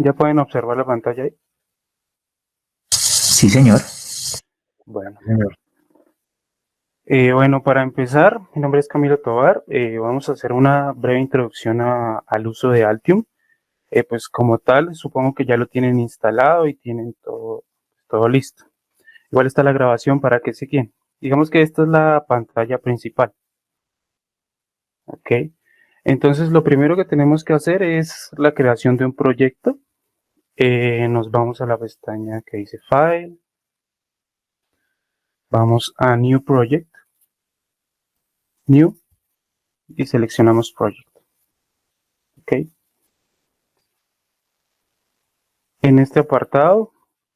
¿Ya pueden observar la pantalla ahí? Sí, señor. Bueno. Señor. Bueno, para empezar, mi nombre es Camilo Tovar. Vamos a hacer una breve introducción al uso de Altium. Pues como tal, supongo que ya lo tienen instalado y tienen todo listo. Igual está la grabación para que se queden. Digamos que esta es la pantalla principal. ¿Ok? Entonces, lo primero que tenemos que hacer es la creación de un proyecto. Nos vamos a la pestaña que dice File. Vamos a New Project. New. Y seleccionamos Project. ¿Ok? En este apartado,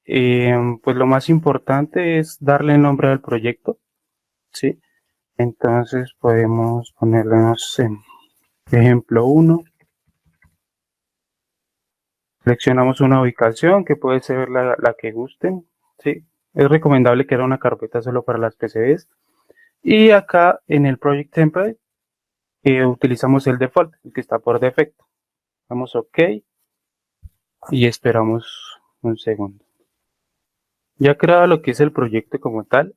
pues lo más importante es darle nombre al proyecto, ¿sí? Entonces podemos ponerle, no sé, ejemplo 1. Seleccionamos una ubicación que puede ser la que gusten, ¿sí? Es recomendable que era una carpeta solo para las PCBs. Y acá en el Project Template utilizamos el default, el que está por defecto. Damos OK y esperamos un segundo. Ya creado lo que es el proyecto como tal,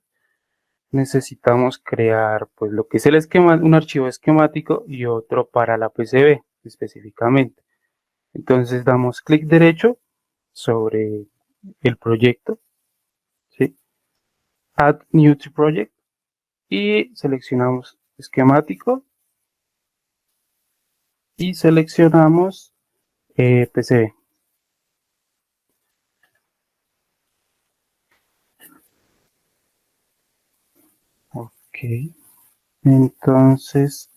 necesitamos crear pues lo que es el esquema, un archivo esquemático y otro para la PCB específicamente. Entonces damos clic derecho sobre el proyecto, ¿sí? Add New to Project y seleccionamos esquemático y seleccionamos PCB. Ok, entonces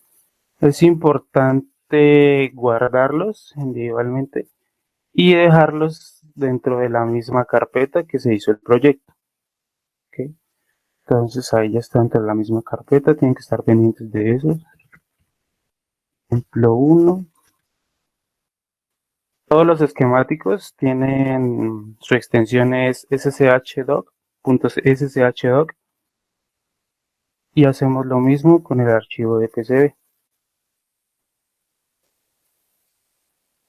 es importante guardarlos individualmente y dejarlos dentro de la misma carpeta que se hizo el proyecto. ¿Okay? Entonces ahí ya está dentro de la misma carpeta, tienen que estar pendientes de eso. Ejemplo 1. Todos los esquemáticos tienen su extensión es sshdoc.sshdoc y hacemos lo mismo con el archivo de PCB.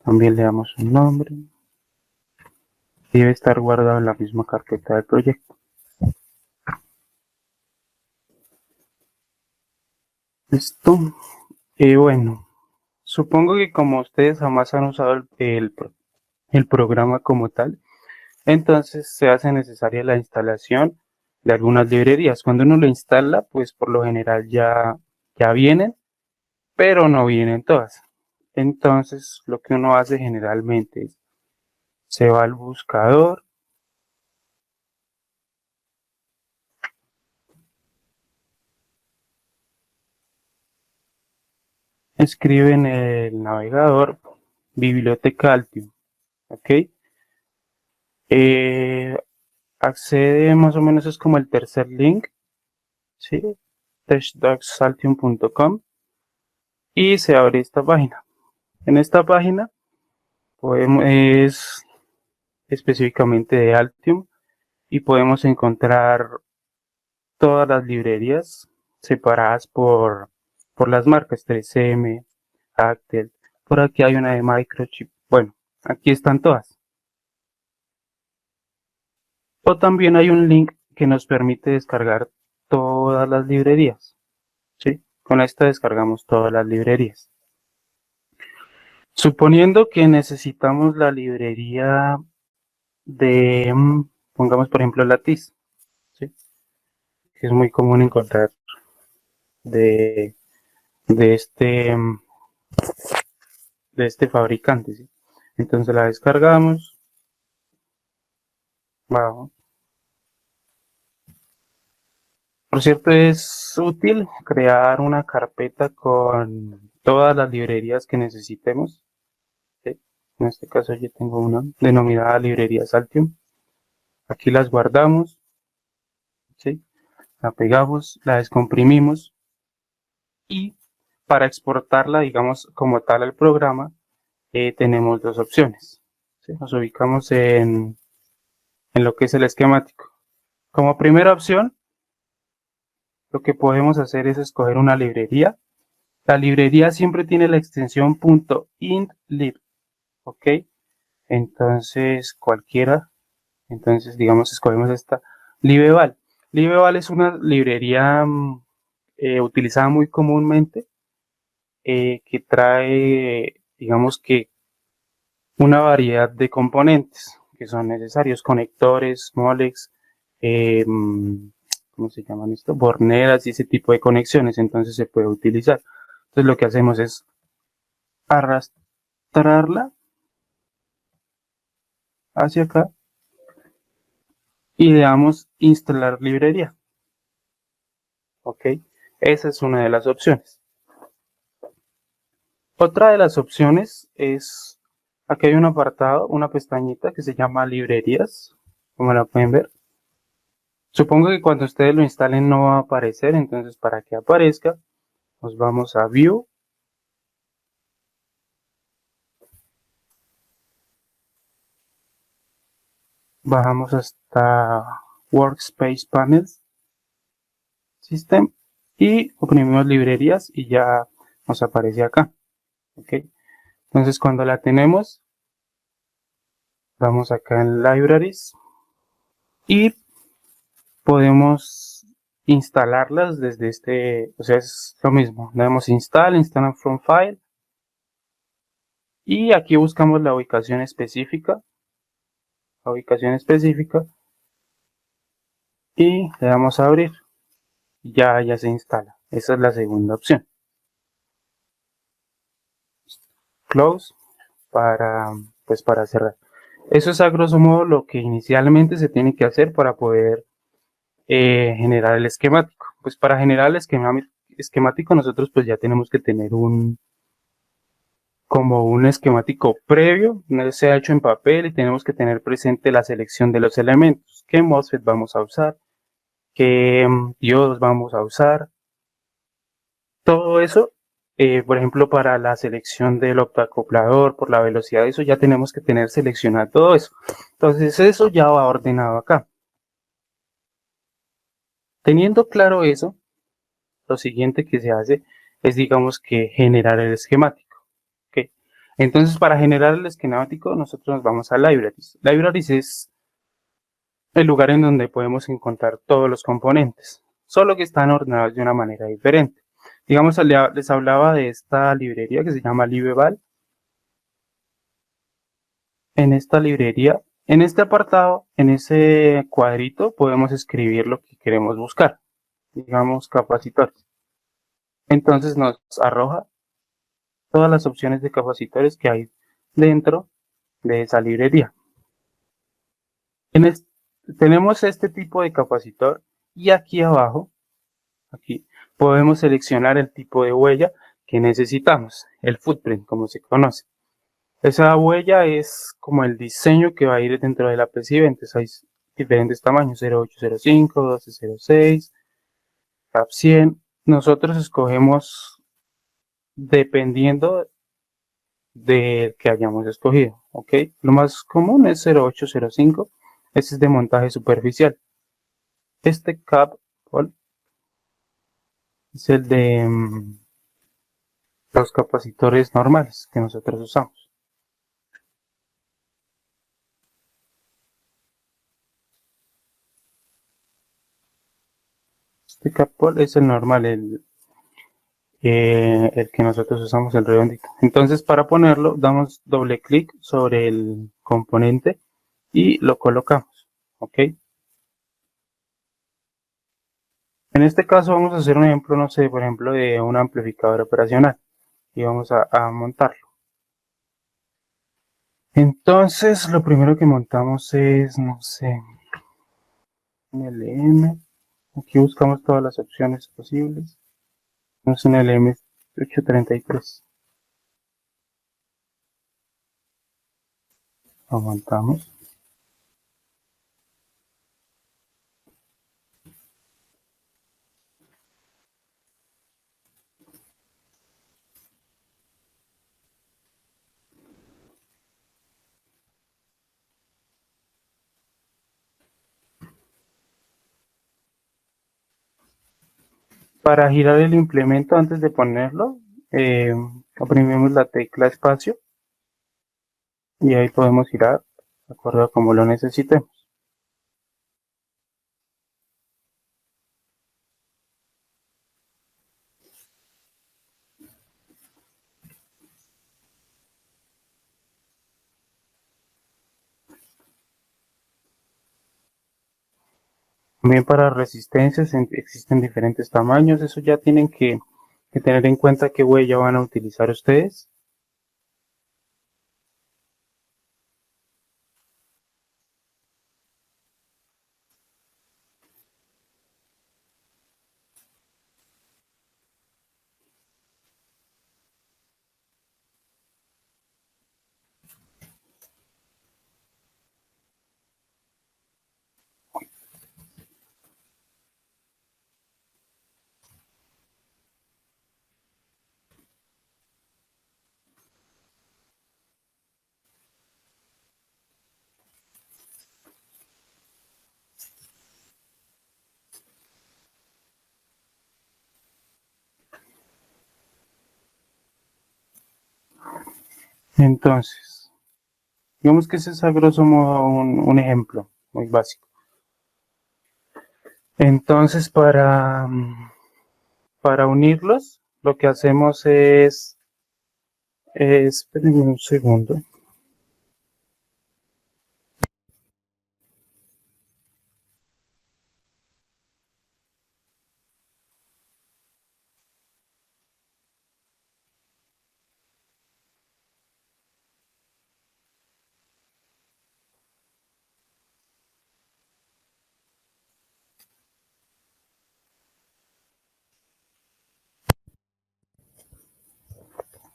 También le damos un nombre. Debe estar guardado en la misma carpeta del proyecto. Listo. Y bueno, supongo que como ustedes jamás han usado el programa como tal, entonces se hace necesaria la instalación de algunas librerías. Cuando uno lo instala, pues por lo general ya vienen, pero no vienen todas. Entonces lo que uno hace generalmente es se va al buscador, escribe en el navegador biblioteca Altium, ¿ok? Eh, accede más o menos, es como el tercer link, ¿sí? testdocs.altium.com y se abre esta página. En esta página es específicamente de Altium y podemos encontrar todas las librerías separadas por las marcas 3M, Actel. Por aquí hay una de Microchip. Bueno, aquí están todas. O también hay un link que nos permite descargar todas las librerías. ¿Sí? Con esta descargamos todas las librerías. Suponiendo que necesitamos la librería de, pongamos por ejemplo la TIS, ¿sí? Que es muy común encontrar de, de este, de este fabricante, ¿sí? Entonces la descargamos, bajo. Por cierto, es útil crear una carpeta con todas las librerías que necesitemos, ¿sí? En este caso yo tengo una denominada librerías Altium. Aquí las guardamos, ¿sí? La pegamos, la descomprimimos y para exportarla, digamos, como tal al programa, tenemos dos opciones, ¿sí? Nos ubicamos en lo que es el esquemático. Como primera opción, lo que podemos hacer es escoger una librería. La librería siempre tiene la extensión .intlib, ¿ok? Entonces cualquiera, entonces digamos escogemos esta Libeval. Libeval es una librería utilizada muy comúnmente, que trae, digamos que, una variedad de componentes que son necesarios: conectores, molex, ¿cómo se llaman esto? Borneras y ese tipo de conexiones. Entonces se puede utilizar. Entonces lo que hacemos es arrastrarla hacia acá y le damos instalar librería. Ok, esa es una de las opciones. Otra de las opciones es, aquí hay un apartado, una pestañita que se llama librerías, como la pueden ver. Supongo que cuando ustedes lo instalen no va a aparecer, entonces para que aparezca, nos vamos a View, bajamos hasta Workspace Panels, System, y oprimimos librerías y ya nos aparece acá. Ok, entonces cuando la tenemos, vamos acá en Libraries y podemos instalarlas desde este, o sea, es lo mismo, le damos install from file, y aquí buscamos la ubicación específica, y le damos a abrir, ya se instala. Esa es la segunda opción. Close para cerrar. Eso es a grosso modo lo que inicialmente se tiene que hacer para poder generar el esquemático. Pues para generar el esquemático nosotros pues ya tenemos que tener como un esquemático previo, no sea hecho en papel, y tenemos que tener presente la selección de los elementos, qué MOSFET vamos a usar, qué diodos vamos a usar, todo eso. Por ejemplo, para la selección del optoacoplador, por la velocidad, eso ya tenemos que tener seleccionado todo eso. Entonces eso ya va ordenado acá. Teniendo claro eso, lo siguiente que se hace es, digamos, que generar el esquemático. ¿Okay? Entonces, para generar el esquemático, nosotros nos vamos a Libraries. Libraries es el lugar en donde podemos encontrar todos los componentes, solo que están ordenados de una manera diferente. Digamos, les hablaba de esta librería que se llama Libeval. En esta librería, en este apartado, en ese cuadrito, podemos escribir lo que queremos buscar. Digamos, capacitores. Entonces nos arroja todas las opciones de capacitores que hay dentro de esa librería. Tenemos este tipo de capacitor, y aquí abajo, aquí, podemos seleccionar el tipo de huella que necesitamos, el footprint, como se conoce. Esa huella es como el diseño que va a ir dentro de la PCB. Entonces hay diferentes tamaños: 0805, 1206, CAP 100. Nosotros escogemos dependiendo del que hayamos escogido. ¿Ok? Lo más común es 0805. Este es de montaje superficial. Este CAP es el de los capacitores normales que nosotros usamos. Este CAP es el normal, el que nosotros usamos, el redondito. Entonces, para ponerlo, damos doble clic sobre el componente y lo colocamos. ¿Ok? En este caso vamos a hacer un ejemplo, no sé, por ejemplo, de un amplificador operacional, y vamos a montarlo. Entonces, lo primero que montamos es, no sé, un LM. Aquí buscamos todas las opciones posibles. Es un LM833. Lo montamos. Para girar el implemento antes de ponerlo, oprimimos la tecla espacio y ahí podemos girar de acuerdo a como lo necesitemos. También para resistencias existen diferentes tamaños, eso ya tienen que tener en cuenta qué huella van a utilizar ustedes. Entonces, digamos que ese es a grosso modo un ejemplo muy básico. Entonces, para unirlos, lo que hacemos espérenme un segundo.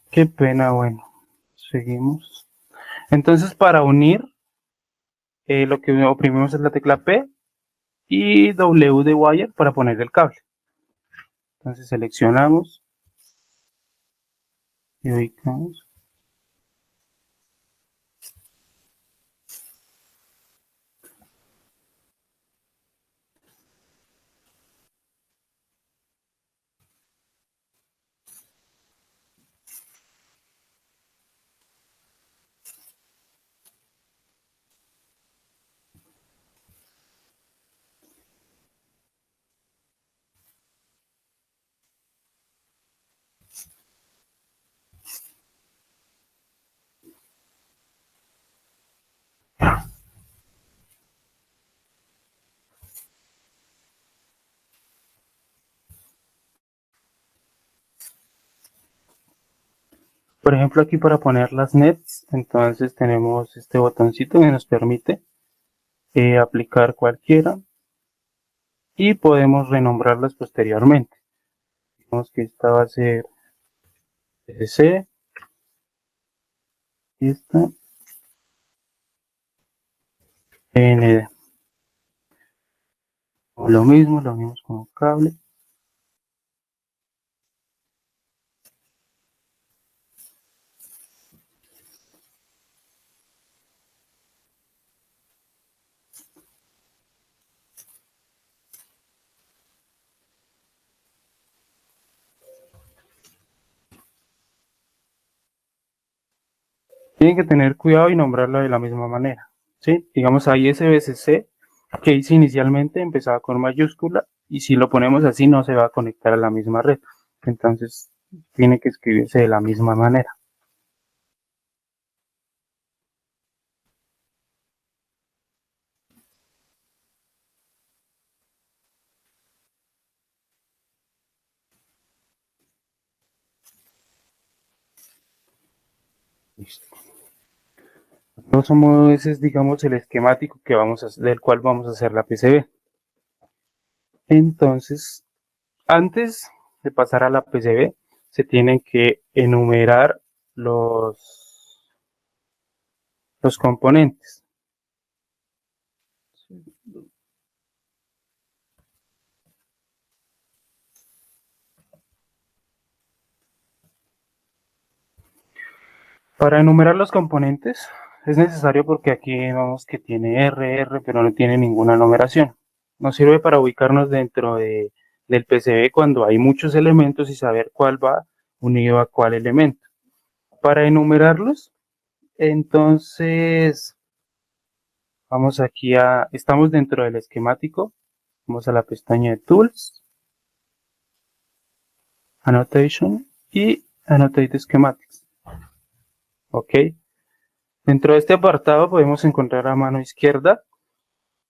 Qué pena, bueno, seguimos. Entonces, para unir, lo que oprimimos es la tecla P y W de wire para poner el cable. Entonces seleccionamos y ubicamos. Por ejemplo, aquí para poner las nets, entonces tenemos este botoncito que nos permite aplicar cualquiera y podemos renombrarlas posteriormente. Digamos que esta va a ser C y esta ND. Lo mismo, lo unimos con un cable. Tienen que tener cuidado y nombrarla de la misma manera. ¿Sí? Digamos ahí SBCC, que hice inicialmente, empezaba con mayúscula y si lo ponemos así no se va a conectar a la misma red. Entonces tiene que escribirse de la misma manera. Listo. Grosso modo ese es, digamos, el esquemático que del cual vamos a hacer la PCB. Entonces, antes de pasar a la PCB, se tienen que enumerar los componentes. Para enumerar los componentes es necesario porque aquí vemos que tiene R, pero no tiene ninguna numeración. Nos sirve para ubicarnos del PCB cuando hay muchos elementos y saber cuál va unido a cuál elemento. Para enumerarlos, Entonces, vamos aquí estamos dentro del esquemático. Vamos a la pestaña de Tools, Annotation y Annotate Schematics. Ok. Dentro de este apartado podemos encontrar a mano izquierda.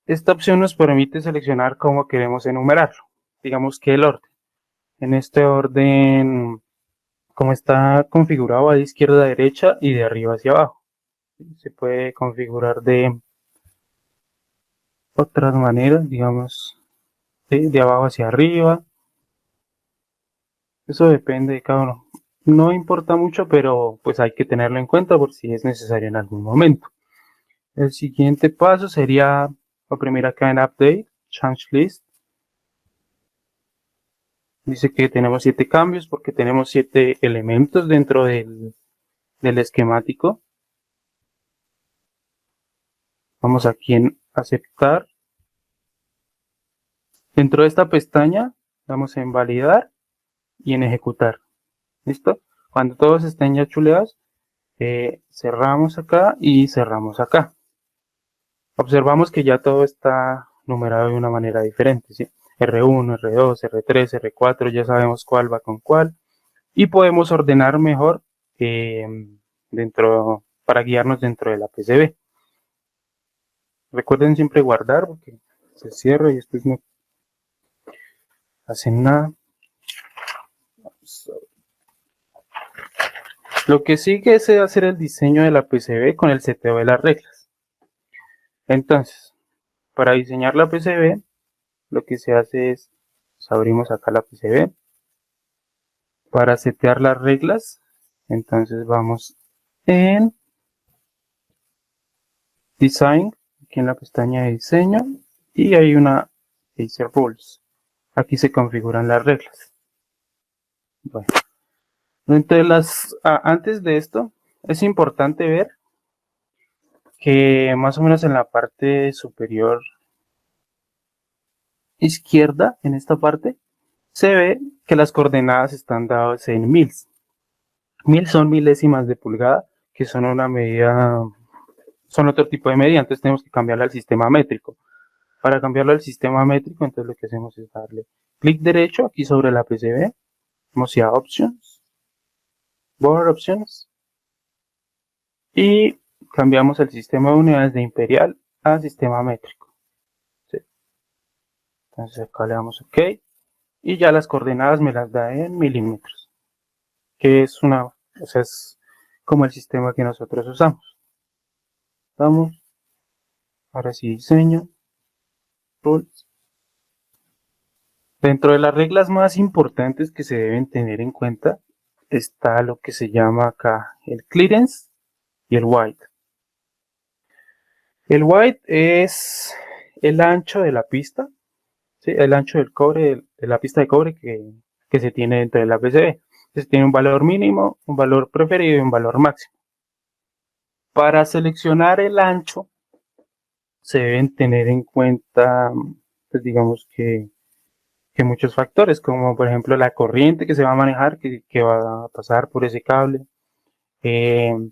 Esta opción nos permite seleccionar cómo queremos enumerarlo. Digamos que el orden. En este orden, como está configurado, va de izquierda a derecha y de arriba hacia abajo. Se puede configurar de otras maneras, digamos, de abajo hacia arriba. Eso depende de cada uno. No importa mucho, pero pues hay que tenerlo en cuenta por si es necesario en algún momento. El siguiente paso sería oprimir acá en Update, Change List. Dice que tenemos 7 cambios porque tenemos 7 elementos dentro del esquemático. Vamos aquí en Aceptar. Dentro de esta pestaña damos en Validar y en Ejecutar. ¿Listo? Cuando todos estén ya chuleados, cerramos acá y cerramos acá. Observamos que ya todo está numerado de una manera diferente, ¿sí? R1, R2, R3, R4, ya sabemos cuál va con cuál. Y podemos ordenar mejor para guiarnos dentro de la PCB. Recuerden siempre guardar porque se cierra y después no hacen nada. Lo que sigue es hacer el diseño de la PCB con el seteo de las reglas. Entonces, para diseñar la PCB, lo que se hace es, pues, abrimos acá la PCB. Para setear las reglas, entonces vamos en Design, aquí en la pestaña de diseño, y hay una que dice Rules. Aquí se configuran las reglas. Bueno, antes de esto, es importante ver que más o menos en la parte superior izquierda, en esta parte, se ve que las coordenadas están dadas en mils. Mil son milésimas de pulgada, que son una medida, son otro tipo de medida, entonces tenemos que cambiarla al sistema métrico. Para cambiarlo al sistema métrico, entonces lo que hacemos es darle clic derecho aquí sobre la PCB, vamos a Options, Board Options, y cambiamos el sistema de unidades de imperial a sistema métrico. ¿Sí? Entonces acá le damos OK, y ya las coordenadas me las da en milímetros, que es es como el sistema que nosotros usamos. Vamos, ahora sí diseño, rules. Dentro de las reglas más importantes que se deben tener en cuenta está lo que se llama acá el clearance y el width. El width es el ancho de la pista, ¿sí? El ancho del cobre, de la pista de cobre que se tiene dentro de la PCB. Entonces tiene un valor mínimo, un valor preferido y un valor máximo. Para seleccionar el ancho se deben tener en cuenta, pues digamos que muchos factores, como por ejemplo la corriente que se va a manejar, que va a pasar por ese cable.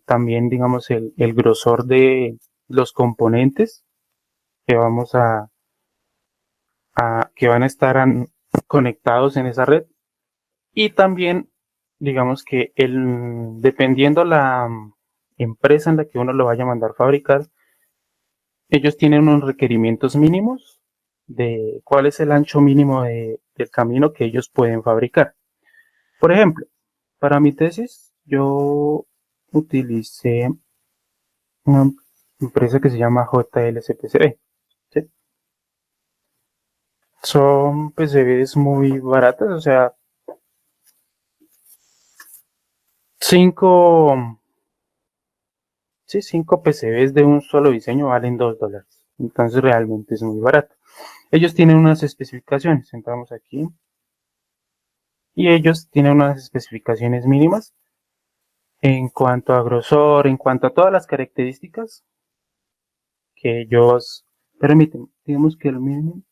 También digamos el grosor de los componentes que que van a estar conectados en esa red, y también digamos que dependiendo la empresa en la que uno lo vaya a mandar fabricar, ellos tienen unos requerimientos mínimos de cuál es el ancho mínimo del camino que ellos pueden fabricar. Por ejemplo, para mi tesis yo utilicé una empresa que se llama JLC-PCB. ¿Sí? Son PCBs muy baratas, o sea, 5 PCBs de un solo diseño valen $2. Entonces realmente es muy barato. Ellos tienen unas especificaciones, entramos aquí, y ellos tienen unas especificaciones mínimas en cuanto a grosor, en cuanto a todas las características que ellos permiten. Digamos que el mínimo,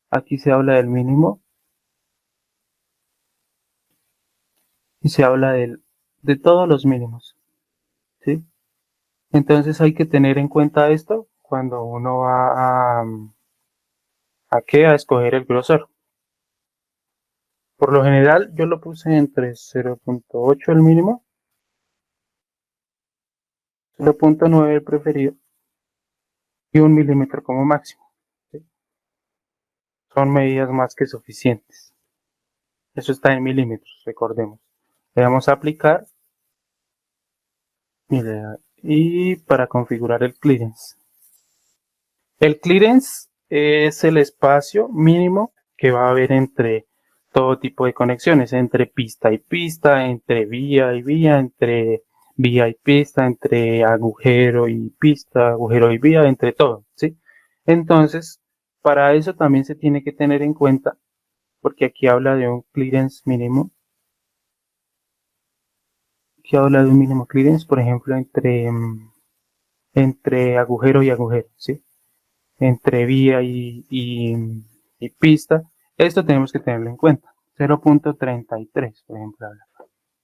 aquí se habla del mínimo y se habla de todos los mínimos. ¿sí? Entonces hay que tener en cuenta esto cuando uno va a escoger el grosor. Por lo general yo lo puse entre 0.8 el mínimo, 0.9 el preferido y 1 milímetro como máximo, ¿sí? Son medidas más que suficientes. Eso está en milímetros, recordemos. Le vamos a aplicar y para configurar el clearance. El clearance es el espacio mínimo que va a haber entre todo tipo de conexiones, entre pista y pista, entre vía y vía, entre vía y pista, entre agujero y pista, agujero y vía, entre todo, ¿sí? Entonces, para eso también se tiene que tener en cuenta, porque aquí habla de un clearance mínimo, aquí habla de un mínimo clearance, por ejemplo, entre agujero y agujero, ¿sí? Entre vía y pista. Esto tenemos que tenerlo en cuenta. 0.33, por ejemplo.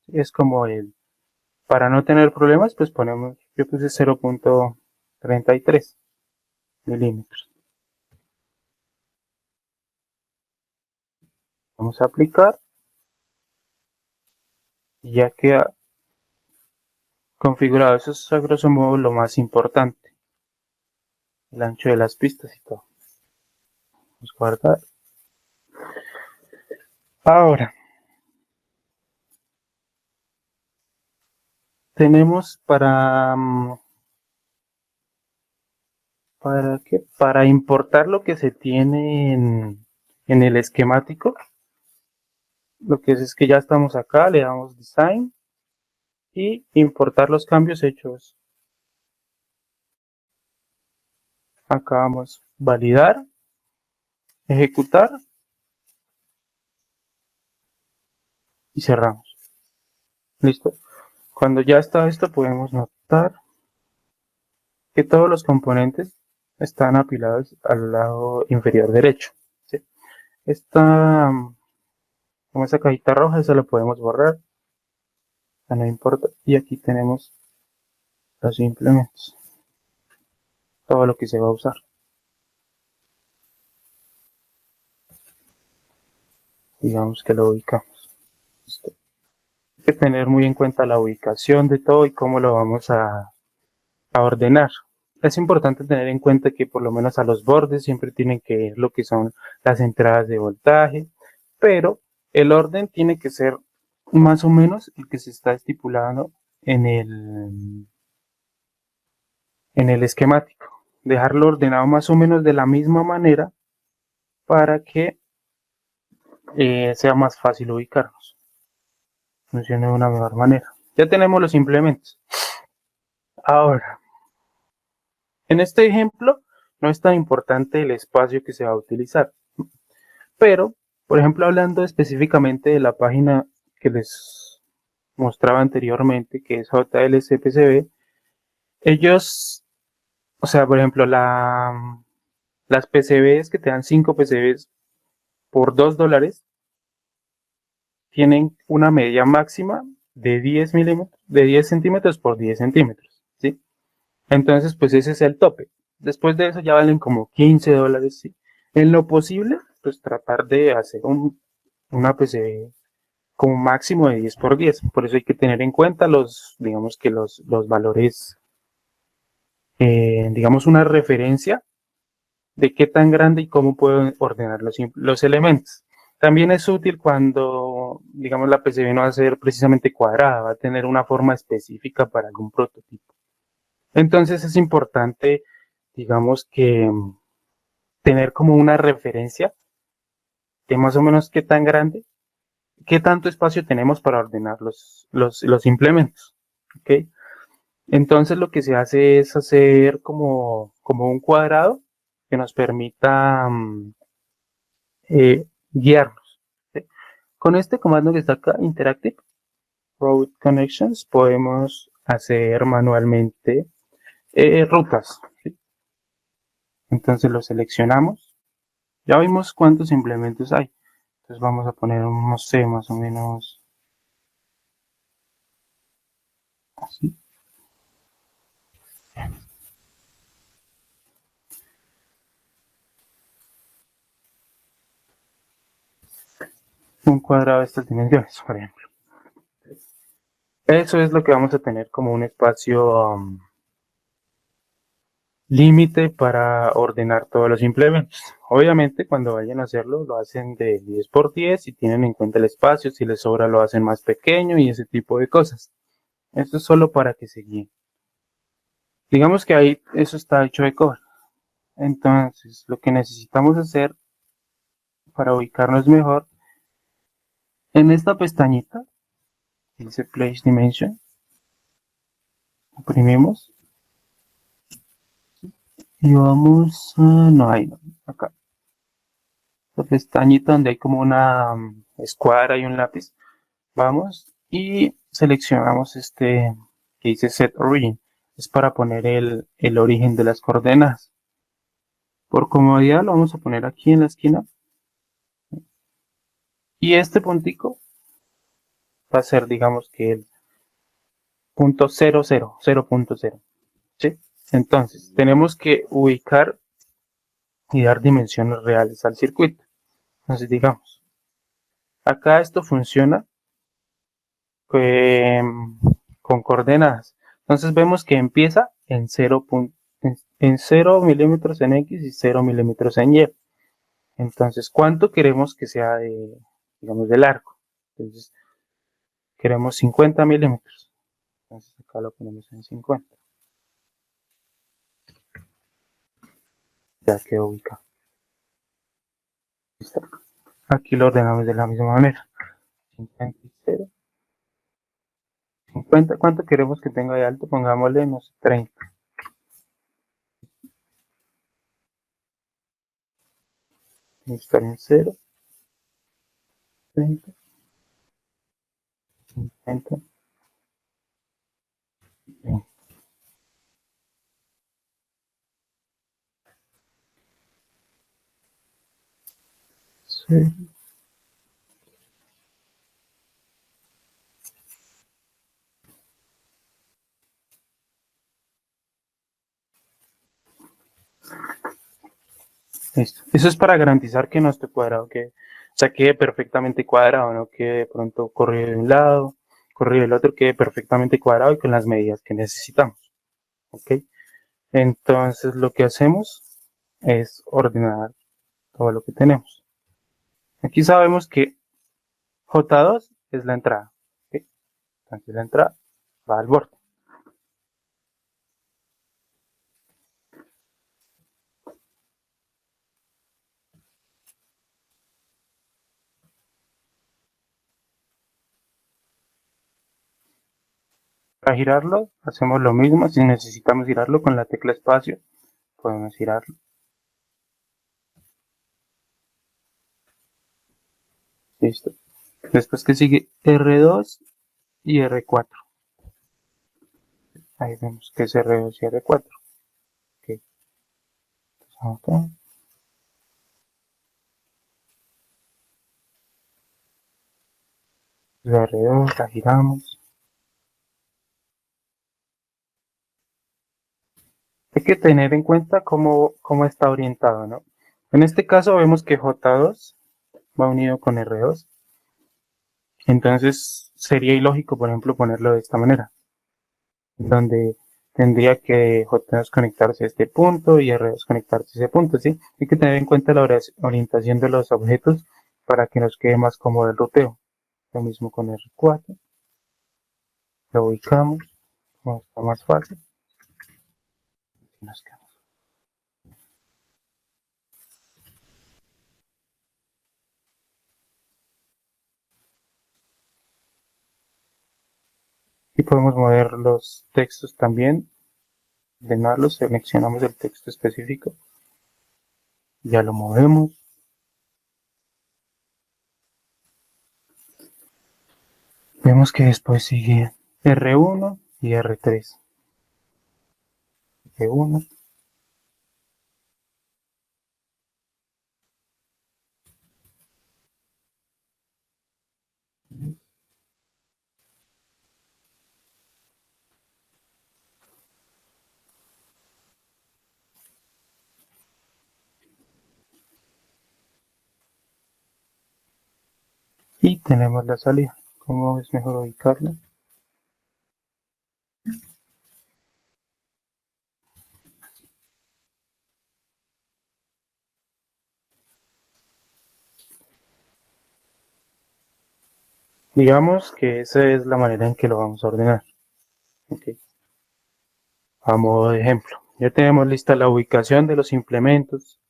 Es como para no tener problemas, pues ponemos, yo puse 0.33 milímetros. Vamos a aplicar y ya queda configurado. Eso es a grosso modo lo más importante. El ancho de las pistas y todo. Vamos a guardar. Ahora, tenemos para importar lo que se tiene en el esquemático. Lo que es que ya estamos acá, le damos Design y importar los cambios hechos. Acá vamos validar, ejecutar y cerramos. Listo. Cuando ya está esto podemos notar que todos los componentes están apilados al lado inferior derecho. ¿Sí? Esta, como esa cajita roja, esa la podemos borrar. No importa. Y aquí tenemos los implementos. Todo lo que se va a usar. Digamos que lo ubicamos. Listo. Hay que tener muy en cuenta la ubicación de todo y cómo lo vamos a ordenar. Es importante tener en cuenta que por lo menos a los bordes siempre tienen que ir lo que son las entradas de voltaje, pero el orden tiene que ser más o menos el que se está estipulando en el esquemático. Dejarlo ordenado más o menos de la misma manera para que sea más fácil ubicarnos. Funcione de una mejor manera. Ya tenemos los implementos. Ahora, en este ejemplo no es tan importante el espacio que se va a utilizar, pero, por ejemplo, hablando específicamente de la página que les mostraba anteriormente, que es JLCPCB, ellos, o sea, por ejemplo, las PCBs que te dan 5 PCBs por $2 tienen una medida máxima de 10 milímetros, de 10 centímetros por 10 centímetros, ¿sí? Entonces, pues ese es el tope. Después de eso ya valen como $15, ¿sí? En lo posible, pues tratar de hacer una PCB como máximo de 10 por 10. Por eso hay que tener en cuenta digamos que los valores, digamos una referencia de qué tan grande y cómo puedo ordenar los elementos. También es útil cuando, digamos, la PCB no va a ser precisamente cuadrada, va a tener una forma específica para algún prototipo. Entonces es importante, digamos que tener como una referencia de más o menos qué tan grande, qué tanto espacio tenemos para ordenar los implementos. ¿Ok? Entonces lo que se hace es hacer como un cuadrado que nos permita guiarnos. ¿Sí? Con este comando que está acá, Interactive Route Connections, podemos hacer manualmente rutas. ¿Sí? Entonces lo seleccionamos. Ya vimos cuántos implementos hay. Entonces vamos a poner, no sé, más o menos así. un cuadrado de estas dimensiones, por ejemplo. Eso es lo que vamos a tener como un espacio límite para ordenar todos los implementos. Obviamente, cuando vayan a hacerlo, lo hacen de 10 por 10 y tienen en cuenta el espacio. Si les sobra, lo hacen más pequeño y ese tipo de cosas. Esto es solo para que se guíen. Digamos que ahí eso está hecho de cover. Entonces, lo que necesitamos hacer para ubicarnos mejor, en esta pestañita, dice Place Dimension, oprimimos y vamos a... No, ahí no, acá. La pestañita donde hay como una escuadra y un lápiz. Vamos y seleccionamos este que dice Set Origin. Es para poner el origen de las coordenadas. Por comodidad lo vamos a poner aquí en la esquina. Y este puntico va a ser, digamos que el punto 0.0. ¿Sí? Entonces, tenemos que ubicar y dar dimensiones reales al circuito. Entonces, digamos, acá esto funciona con coordenadas. Entonces, vemos que empieza en 0, en 0 milímetros en X y 0 milímetros en Y. Entonces, ¿cuánto queremos que sea de, digamos, del arco? Entonces, queremos 50 milímetros. Entonces, acá lo ponemos en 50. Ya quedó ubicado. ¿Listo? Aquí lo ordenamos de la misma manera. 50 y 0. 50, ¿cuánto queremos que tenga de alto? Pongámosle, no sé, 30. Estar en 0, 30, 50, 20. Sí. Listo. Eso es para garantizar que nuestro cuadrado quede perfectamente cuadrado, no quede de pronto corrido de un lado, corrido del otro, quede perfectamente cuadrado y con las medidas que necesitamos. ¿Ok? Entonces lo que hacemos es ordenar todo lo que tenemos. Aquí sabemos que J2 es la entrada. ¿Ok? Entonces la entrada va al borde. Para girarlo hacemos lo mismo. Si necesitamos girarlo con la tecla espacio, podemos girarlo. Listo. Después que sigue R2 y R4. Ahí vemos que es R2 y R4. Okay. Acá. R2, la giramos. Hay que tener en cuenta cómo está orientado, ¿no? En este caso vemos que J2 va unido con R2. Entonces sería ilógico, por ejemplo, ponerlo de esta manera, donde tendría que J2 conectarse a este punto y R2 conectarse a ese punto, ¿sí? Hay que tener en cuenta la orientación de los objetos para que nos quede más cómodo el ruteo. Lo mismo con R4, lo ubicamos, como está más fácil, y nos quedamos. Y podemos mover los textos también, ordenarlos, seleccionamos el texto específico, ya lo movemos. Vemos que después sigue R1 y R3. R1, y tenemos la salida. ¿Cómo es mejor ubicarla? Digamos que esa es la manera en que lo vamos a ordenar. Okay. A modo de ejemplo, ya tenemos lista la ubicación de los implementos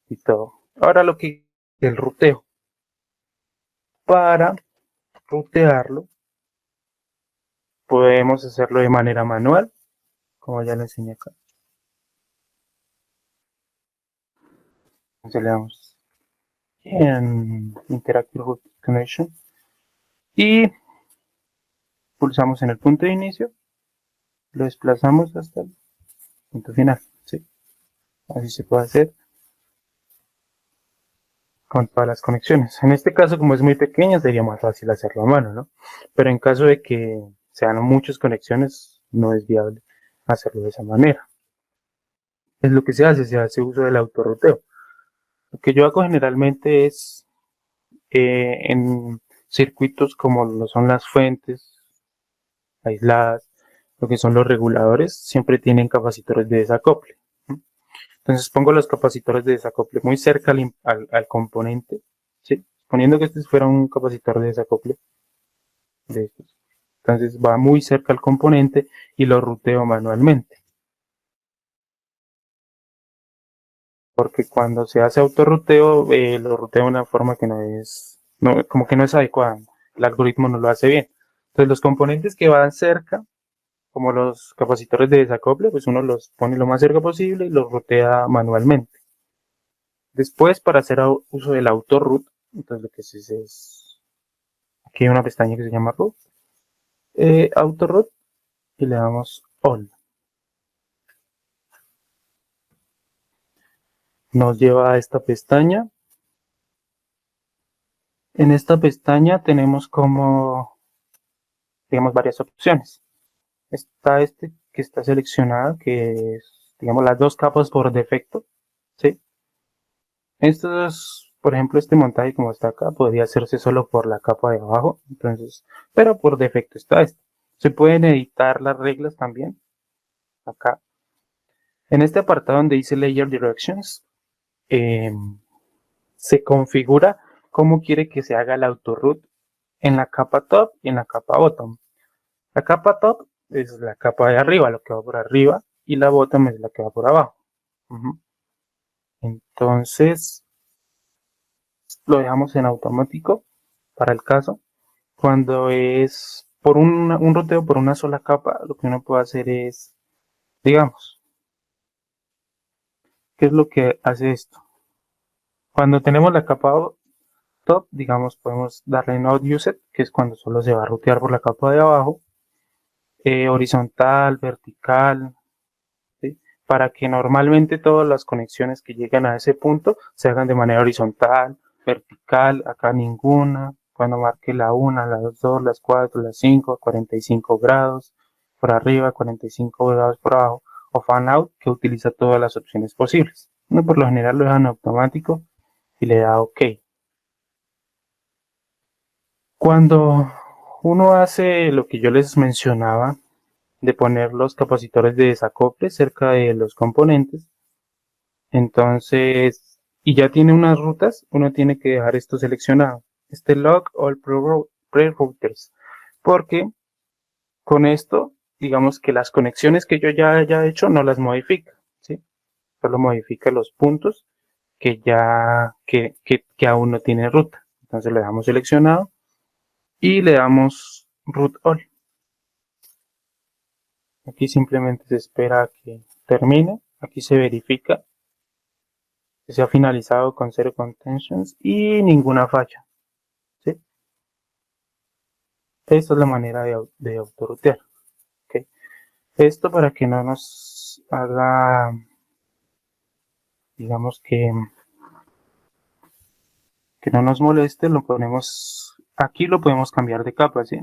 y todo. Ahora lo que es el ruteo. Para rutearlo podemos hacerlo de manera manual, como ya le enseñé acá. Entonces le damos en Interactive Route Connection y pulsamos en el punto de inicio, lo desplazamos hasta el punto final. ¿Sí? Así se puede hacer con todas las conexiones. En este caso, como es muy pequeña, sería más fácil hacerlo a mano, ¿no? Pero en caso de que sean muchas conexiones, no es viable hacerlo de esa manera. Es lo que se hace uso del autorruteo. Lo que yo hago generalmente es en circuitos como lo son las fuentes aisladas, lo que son los reguladores, siempre tienen capacitores de desacople. Entonces pongo los capacitores de desacople muy cerca al componente, ¿sí? Suponiendo que este fuera un capacitor de desacople de estos. Entonces va muy cerca al componente y lo ruteo manualmente. Porque cuando se hace autorruteo, lo ruteo de una forma que como que no es adecuada. El algoritmo no lo hace bien. Entonces los componentes que van cerca, como los capacitores de desacople, pues uno los pone lo más cerca posible y los rutea manualmente. Después, para hacer uso del autoroot, entonces lo que se hace es, aquí hay una pestaña que se llama root, autoroot, y le damos all. Nos lleva a esta pestaña. En esta pestaña tenemos como, digamos, varias opciones. Está este que está seleccionado, que es, digamos, las dos capas por defecto, ¿sí? Estos, por ejemplo, este montaje como está acá, podría hacerse solo por la capa de abajo, entonces, pero por defecto está este. Se pueden editar las reglas también, acá. En este apartado donde dice Layer Directions, eh, se configura cómo quiere que se haga el autoroot en la capa top y en la capa bottom. La capa top es la capa de arriba, lo que va por arriba, y la bottom es la que va por abajo. Entonces, lo dejamos en automático para el caso. Cuando es por un ruteo por una sola capa, lo que uno puede hacer es, digamos, ¿qué es lo que hace esto? Cuando tenemos la capa top, digamos, podemos darle Node Uset, que es cuando solo se va a rutear por la capa de abajo, horizontal, vertical, ¿sí? Para que normalmente todas las conexiones que llegan a ese punto se hagan de manera horizontal, vertical, acá ninguna, cuando marque la 1, las 2, las 4, las 5, 45 grados por arriba, 45 grados por abajo, o fan out, que utiliza todas las opciones posibles. Uno por lo general lo deja en automático y le da OK. Cuando uno hace lo que yo les mencionaba, de poner los capacitores de desacople cerca de los componentes, entonces, y ya tiene unas rutas, uno tiene que dejar esto seleccionado, este log all pre-routers, porque con esto, digamos que las conexiones que yo ya haya hecho no las modifica, ¿sí? Solo modifica los puntos que aún no tiene ruta. Entonces le damos seleccionado y le damos root all. Aquí simplemente se espera a que termine, aquí se verifica que se ha finalizado con cero contentions y ninguna falla. ¿Sí? Esta es la manera de autorutear. ¿Okay? Esto para que no nos haga, digamos que no nos moleste, lo ponemos, aquí lo podemos cambiar de capa, ¿sí?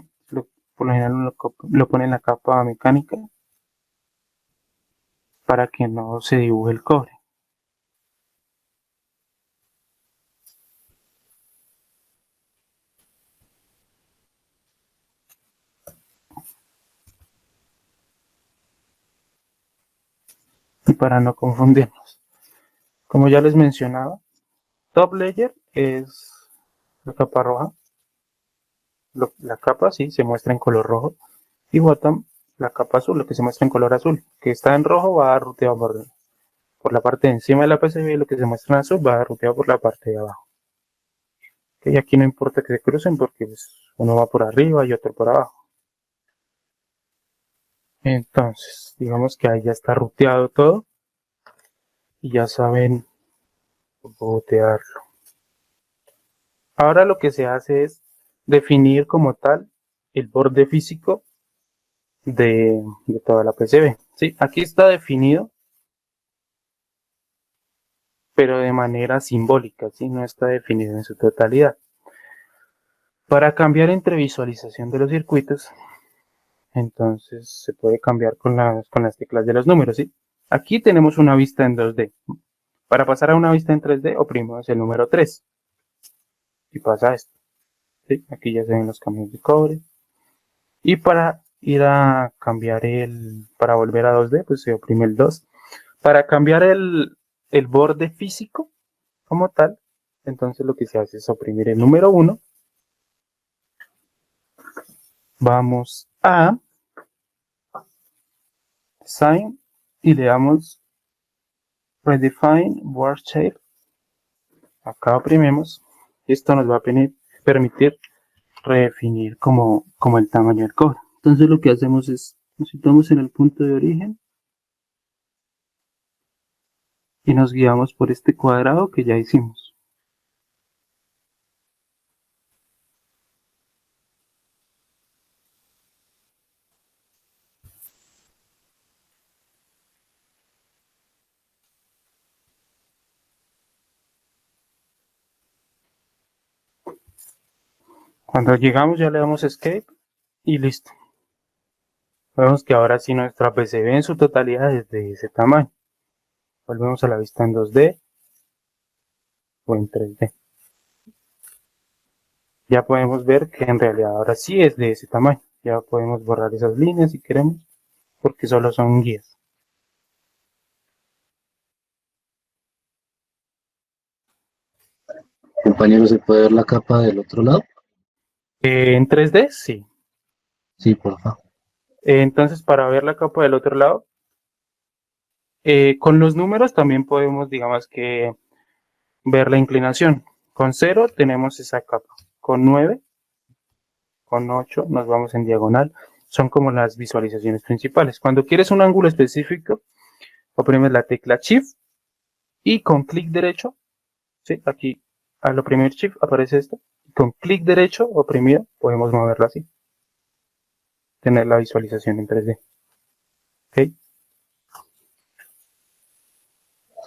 Por lo general lo pone en la capa mecánica para que no se dibuje el cobre. para no confundirnos. Como ya les mencionaba, top layer es la capa roja, la capa sí se muestra en color rojo, y bottom la capa azul, lo que se muestra en color azul, que está en rojo va ruteado por la parte de encima de la PCB, y lo que se muestra en azul va ruteado por la parte de abajo. Y aquí no importa que se crucen porque pues, uno va por arriba y otro por abajo. Entonces, digamos que ahí ya está ruteado todo y ya saben bootearlo. Ahora lo que se hace es definir como tal el borde físico de toda la PCB. ¿Sí? Aquí está definido, pero de manera simbólica, ¿sí? No está definido en su totalidad. Para cambiar entre visualización de los circuitos, entonces se puede cambiar con las teclas de los números, ¿sí? Aquí tenemos una vista en 2D. Para pasar a una vista en 3D, oprimimos el número 3 y pasa esto. ¿Sí? Aquí ya se ven los caminos de cobre. Y para ir a cambiar para volver a 2D, pues se oprime el 2. Para cambiar el borde físico como tal, entonces lo que se hace es oprimir el número 1. Vamos a Design y le damos Redefine Board Shape. Acá oprimimos. Esto nos va a permitir redefinir como el tamaño del cobre. Entonces lo que hacemos es, nos situamos en el punto de origen y nos guiamos por este cuadrado que ya hicimos. Cuando llegamos ya le damos Escape y listo. Vemos que ahora sí nuestra PCB en su totalidad es de ese tamaño. Volvemos a la vista en 2D o en 3D. Ya podemos ver que en realidad ahora sí es de ese tamaño. Ya podemos borrar esas líneas si queremos, porque solo son guías. Compañero, ¿se puede ver la capa del otro lado? En 3D, sí. Sí, por favor. Entonces, para ver la capa del otro lado, con los números también podemos, digamos que, ver la inclinación. Con 0 tenemos esa capa. Con 9, con 8 nos vamos en diagonal. Son como las visualizaciones principales. Cuando quieres un ángulo específico, oprimes la tecla Shift y con clic derecho, ¿sí? Aquí al oprimir Shift aparece esto. Con clic derecho oprimido podemos moverlo así. Tener la visualización en 3D. ¿Okay?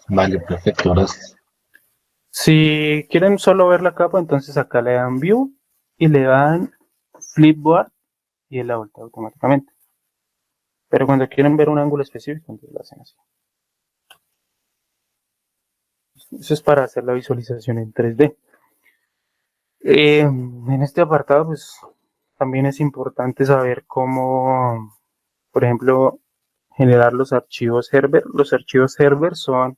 Vale, perfecto, gracias. Si quieren solo ver la capa, entonces acá le dan View y le dan Flipboard y él la voltea automáticamente. Pero cuando quieren ver un ángulo específico, entonces lo hacen así. Eso es para hacer la visualización en 3D. En este apartado, pues también es importante saber cómo, por ejemplo, generar los archivos Herbert. Los archivos Herbert son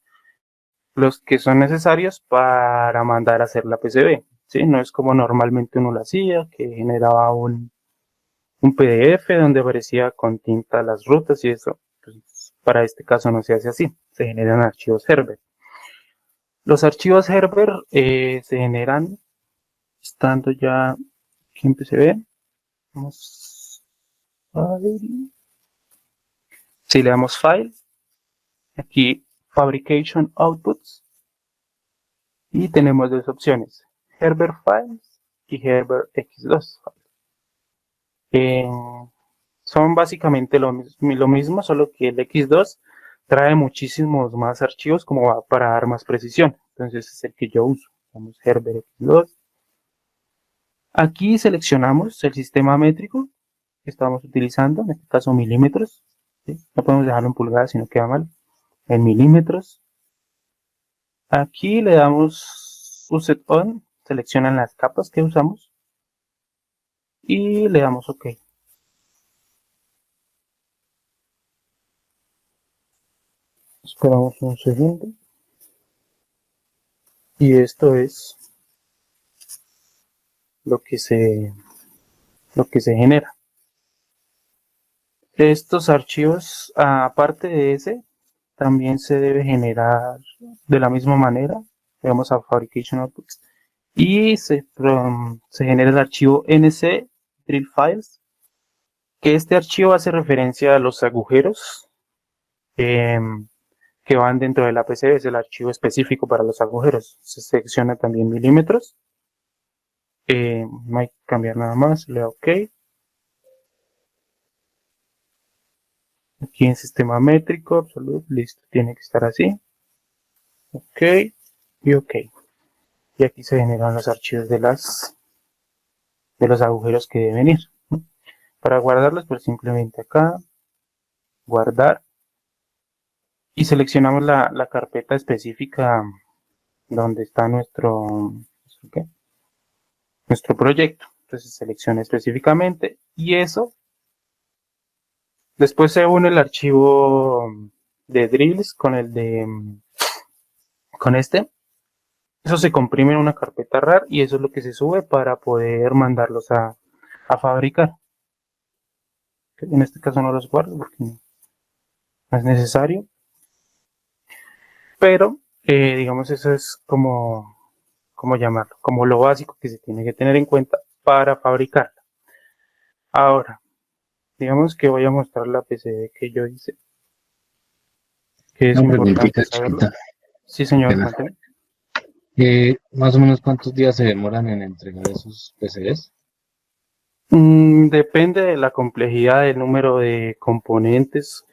los que son necesarios para mandar a hacer la PCB. ¿Sí? No es como normalmente uno lo hacía, que generaba un PDF donde aparecía con tinta las rutas y eso. Pues, para este caso no se hace así, se generan archivos Herbert. Los archivos Herbert se generan estando ya aquí en PCB. Vamos a ver. Si le damos File, aquí Fabrication Outputs y tenemos dos opciones, Herbert Files y Herbert X2. Eh, son básicamente lo mismo, solo que el X2 trae muchísimos más archivos como para dar más precisión. Entonces es el que yo uso. Vamos Herbert X2. Aquí seleccionamos el sistema métrico que estamos utilizando, en este caso milímetros. ¿Sí? No podemos dejarlo en pulgadas, si no queda mal. En milímetros. Aquí le damos Uset On, seleccionan las capas que usamos y le damos OK. Esperamos un segundo. Y esto es lo que se genera. Estos archivos, aparte de ese, también se debe generar de la misma manera. Vamos a Fabrication Outputs y se genera el archivo nc drill files, que este archivo hace referencia a los agujeros que van dentro de la PCB. Es el archivo específico para los agujeros. Se selecciona también milímetros. No hay que cambiar nada más, le da OK. Aquí en sistema métrico, absoluto, listo, tiene que estar así. OK y OK. Y aquí se generan los archivos de los agujeros que deben ir. Para guardarlos, pues simplemente acá, guardar, y seleccionamos la carpeta específica donde está nuestro proyecto. Entonces selecciona específicamente y eso. Después se une el archivo de drills con este. Eso se comprime en una carpeta RAR y eso es lo que se sube para poder mandarlos a fabricar. En este caso no los guardo porque no es necesario. Pero, digamos, eso es como llamarlo, como lo básico que se tiene que tener en cuenta para fabricarla. Ahora, digamos que voy a mostrar la PCB que yo hice, que es Una importante preguntita saberlo. chiquita. Sí, señor, Apenas. cuénteme. Más o menos cuántos días se demoran en entregar esos PCBs. Depende de la complejidad del número de componentes.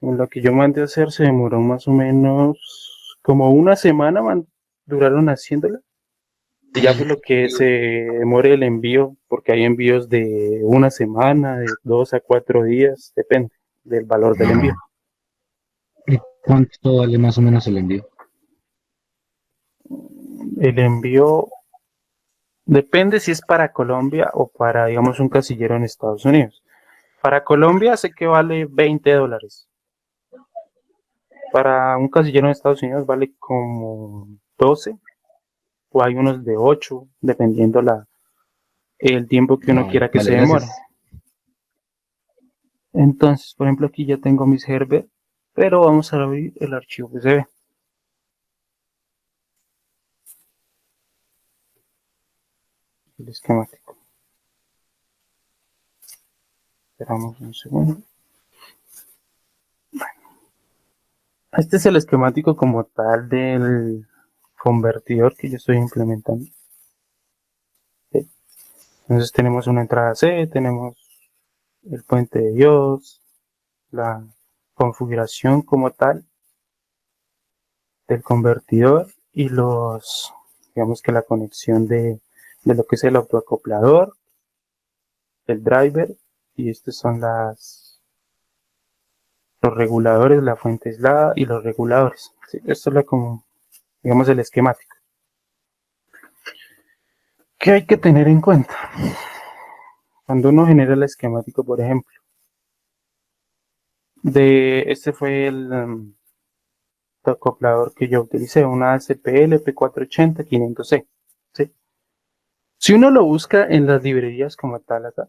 En lo que yo mandé a hacer se demoró más o menos como una semana, duraron haciéndola. Y ya por lo que se demore el envío, porque hay envíos de una semana, de 2 a 4 días, depende del valor del envío. ¿Y cuánto vale más o menos el envío? El envío depende si es para Colombia o para, digamos, un casillero en Estados Unidos. Para Colombia sé que vale $20. Para un casillero en Estados Unidos vale como 12, o hay unos de 8, dependiendo el tiempo que uno quiera que se Vale, demore. gracias. Entonces, por ejemplo, aquí ya tengo mis Herbert, pero vamos a abrir el archivo PCB. El esquemático. Esperamos un segundo. Este es el esquemático como tal del convertidor que yo estoy implementando. ¿Sí? Entonces tenemos una entrada C, tenemos el puente de Dios, la configuración como tal del convertidor y digamos que la conexión de lo que es el autoacoplador, el driver, y estos son los reguladores, la fuente aislada y los reguladores. ¿Sí? Esto es como, digamos, el esquemático. ¿Qué hay que tener en cuenta? Cuando uno genera el esquemático, por ejemplo, este fue el acoplador que yo utilicé, una ACPL P480-500C. ¿sí? Si uno lo busca en las librerías como tal acá,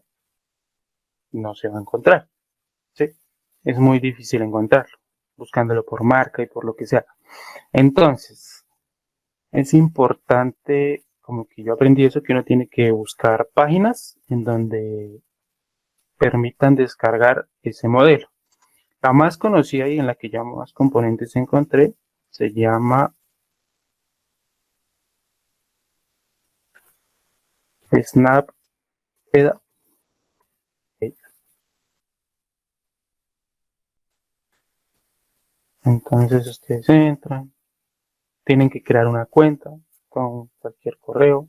no se va a encontrar. ¿sí? Es muy difícil encontrarlo, buscándolo por marca y por lo que sea. Entonces, es importante, como que yo aprendí eso, que uno tiene que buscar páginas en donde permitan descargar ese modelo. La más conocida y en la que ya más componentes encontré se llama SnapEDA. Entonces ustedes entran, tienen que crear una cuenta con cualquier correo.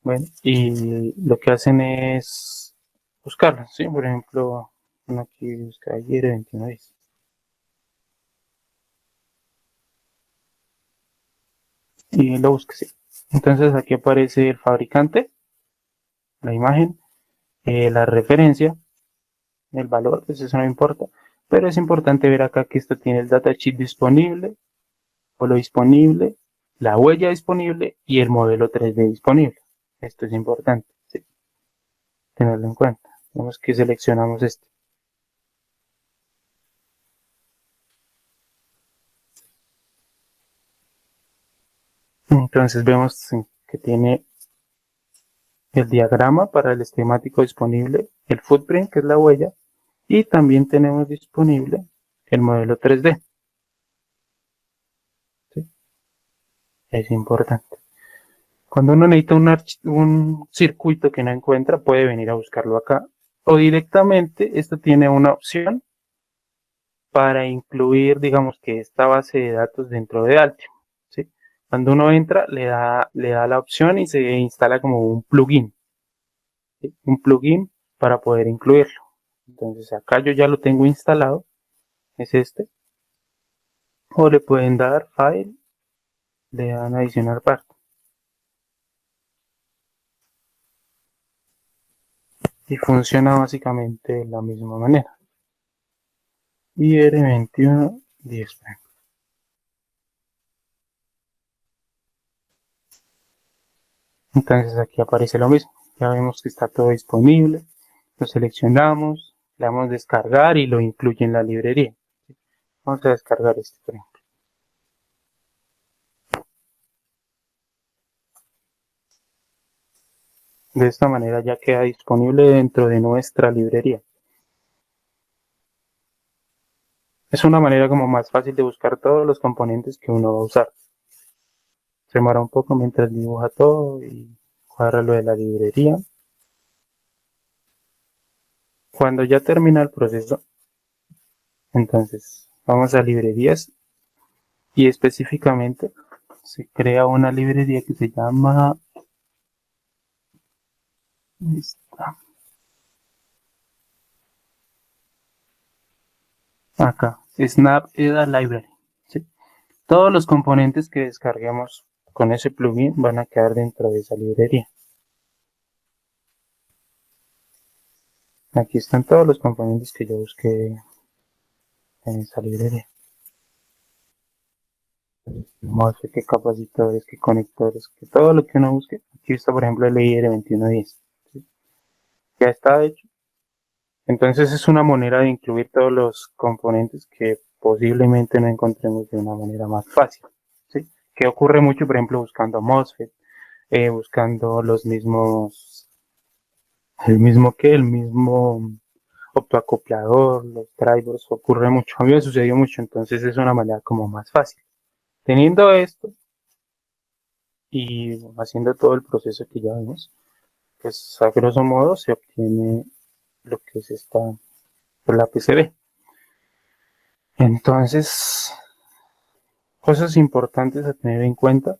Bueno, y lo que hacen es buscarla, ¿sí? Por ejemplo, uno aquí busca ayer 29. Y lo busca, sí. Entonces aquí aparece el fabricante, la imagen, la referencia, el valor, pues eso no importa. Pero es importante ver acá que esto tiene el datasheet disponible, o lo disponible, la huella disponible y el modelo 3D disponible. Esto es importante, ¿sí? Tenerlo en cuenta. Vemos que seleccionamos este. Entonces vemos que tiene el diagrama para el esquemático disponible, el footprint, que es la huella, y también tenemos disponible el modelo 3D. ¿Sí? Es importante. Cuando uno necesita un circuito que no encuentra, puede venir a buscarlo acá. O directamente, esto tiene una opción para incluir, digamos que esta base de datos dentro de Altium. ¿Sí? Cuando uno entra, le da la opción y se instala como un plugin. ¿Sí? Un plugin para poder incluirlo. Entonces acá yo ya lo tengo instalado. Es este. O le pueden dar File, le dan adicionar parte. Y funciona básicamente de la misma manera. IR2110. Entonces aquí aparece lo mismo. Ya vemos que está todo disponible. Lo seleccionamos, le damos descargar y lo incluye en la librería. Vamos a descargar este, por ejemplo. De esta manera ya queda disponible dentro de nuestra librería. Es una manera como más fácil de buscar todos los componentes que uno va a usar. Se demora un poco mientras dibuja todo y cuadra lo de la librería. Cuando ya termina el proceso, entonces vamos a librerías y específicamente se crea una librería que se llama acá, Snap EDA Library. ¿Sí? Todos los componentes que descarguemos con ese plugin van a quedar dentro de esa librería. Aquí están todos los componentes que yo busqué en esa librería. Vamos a ver qué capacitores, qué conectores, que todo lo que uno busque. Aquí está, por ejemplo, el IR2110. ¿Sí? Ya está hecho. Entonces es una manera de incluir todos los componentes que posiblemente no encontremos de una manera más fácil. ¿Sí? Que ocurre mucho, por ejemplo, buscando MOSFET, buscando el mismo optoacoplador, los drivers, ocurre mucho. A mí me sucedió mucho, entonces es una manera como más fácil. Teniendo esto y haciendo todo el proceso que ya vimos, pues a grosso modo se obtiene lo que es esta, por la PCB. Entonces, cosas importantes a tener en cuenta.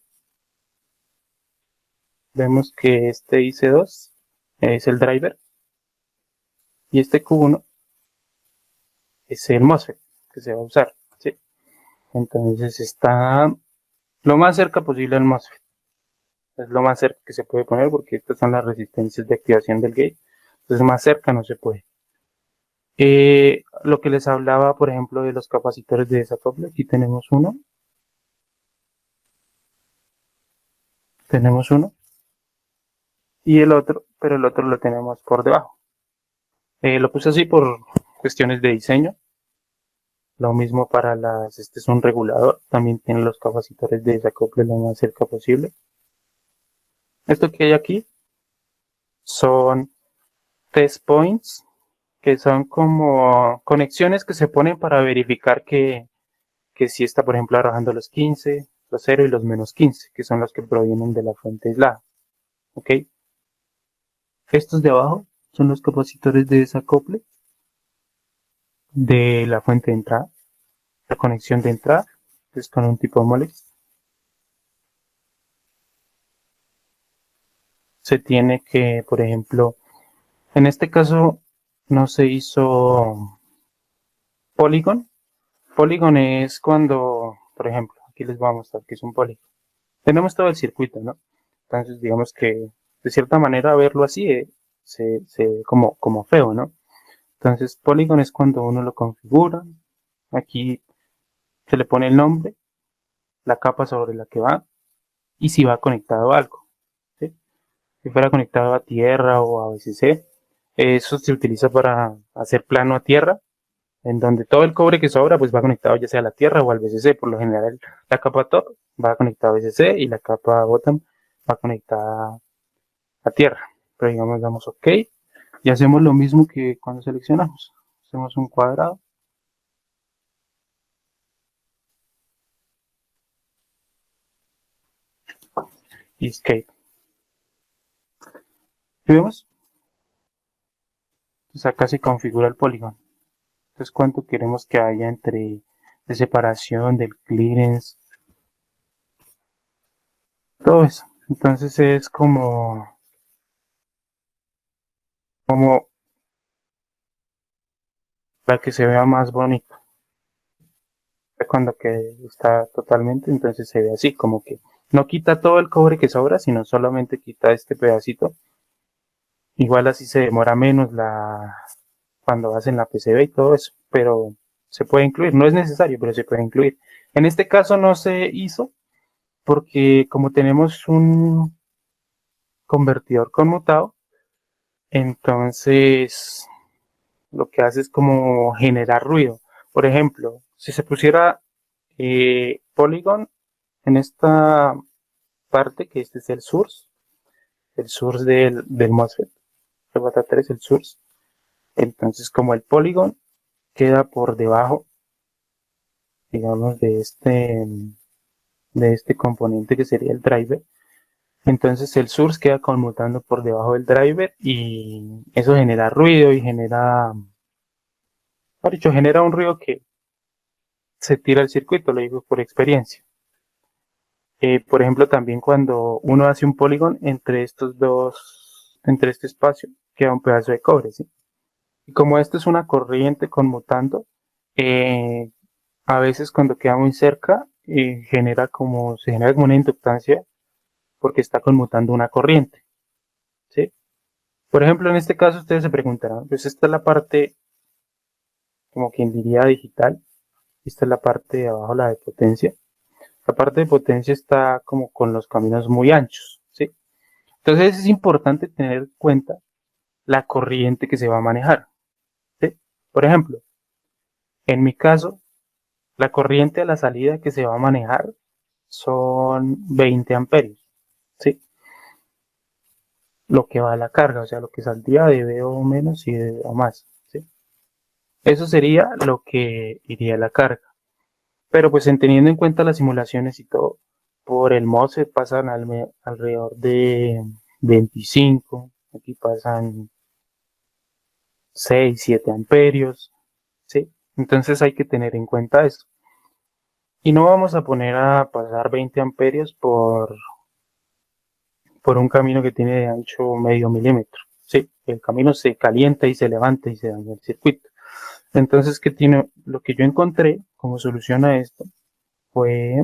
Vemos que este IC2 es el driver y este Q1 es el MOSFET que se va a usar. ¿Sí? Entonces está lo más cerca posible al MOSFET. Es lo más cerca que se puede poner porque estas son las resistencias de activación del gate. Entonces más cerca no se puede. Lo que les hablaba, por ejemplo, de los capacitores de desacople. Aquí tenemos uno. Tenemos uno. Y el otro, pero el otro lo tenemos por debajo. Lo puse así por cuestiones de diseño. Lo mismo para este es un regulador, también tiene los capacitores de desacople lo más cerca posible. Esto que hay aquí son test points, que son como conexiones que se ponen para verificar que si está, por ejemplo, arrojando los 15, los 0 y los menos 15, que son los que provienen de la fuente aislada. ¿Ok? Estos de abajo son los capacitores de desacople de la fuente de entrada, la conexión de entrada, que es con un tipo Molex. Se tiene que, por ejemplo, en este caso no se hizo Polygon. Polygon es cuando, por ejemplo, aquí les voy a mostrar que es un polígono. Tenemos todo el circuito, ¿no? Entonces, digamos que de cierta manera verlo así se ve como feo, ¿no? Entonces Polygon es cuando uno lo configura, aquí se le pone el nombre, la capa sobre la que va y si va conectado a algo, ¿sí? Si fuera conectado a tierra o a VCC, eso se utiliza para hacer plano a tierra, en donde todo el cobre que sobra pues va conectado ya sea a la tierra o al VCC. Por lo general la capa top va conectada a VCC y la capa bottom va conectada a tierra. Pero digamos, damos OK y hacemos lo mismo que cuando seleccionamos. Hacemos un cuadrado. Y escape. ¿Sí vemos? Entonces acá se configura el polígono. Entonces cuánto queremos que haya entre de separación, del clearance, todo eso. Entonces es como para que se vea más bonito. Cuando que está totalmente, entonces se ve así, como que no quita todo el cobre que sobra, sino solamente quita este pedacito. Igual así se demora menos cuando hacen la PCB y todo eso, pero se puede incluir, no es necesario, pero se puede incluir. En este caso no se hizo porque como tenemos un convertidor conmutado, entonces lo que hace es como generar ruido. Por ejemplo, si se pusiera Polygon en esta parte, que este es el source del MOSFET, RJ3, el source. Entonces, como el Polygon queda por debajo, digamos, de este componente que sería el driver, entonces el source queda conmutando por debajo del driver y eso genera ruido y genera un ruido que se tira el circuito, lo digo por experiencia. Por ejemplo, también cuando uno hace un polígono entre este espacio, queda un pedazo de cobre, ¿sí? Y como esto es una corriente conmutando, a veces cuando queda muy cerca, se genera como una inductancia porque está conmutando una corriente, ¿sí? Por ejemplo, en este caso ustedes se preguntarán, pues esta es la parte, como quien diría, digital, esta es la parte de abajo, la de potencia. La parte de potencia está como con los caminos muy anchos, ¿sí? Entonces es importante tener en cuenta la corriente que se va a manejar, ¿sí? Por ejemplo, en mi caso, la corriente a la salida que se va a manejar son 20 amperios, ¿sí? Lo que va a la carga, o sea, lo que saldría de B o menos y de o más, ¿sí? Eso sería lo que iría a la carga. Pero pues teniendo en cuenta las simulaciones y todo, por el MOSFET pasan alrededor de 25, aquí pasan 6, 7 amperios, ¿sí? Entonces hay que tener en cuenta eso. Y no vamos a poner a pasar 20 amperios por un camino que tiene de ancho medio milímetro, ¿sí? El camino se calienta y se levanta y se daña el circuito. Entonces, lo que yo encontré como solución a esto fue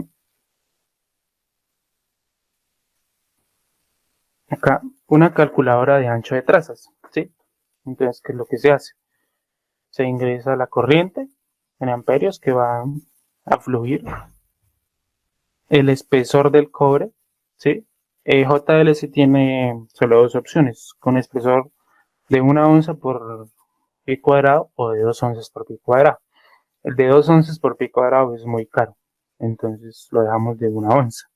acá una calculadora de ancho de trazas, ¿sí? Entonces, ¿qué es lo que se hace? Se ingresa la corriente en amperios que va a fluir, el espesor del cobre, ¿sí? JLC tiene solo dos opciones, con espesor de 1 onza por pi cuadrado o de 2 onzas por pi cuadrado. El de 2 onzas por pi cuadrado es muy caro, entonces lo dejamos de 1 onza.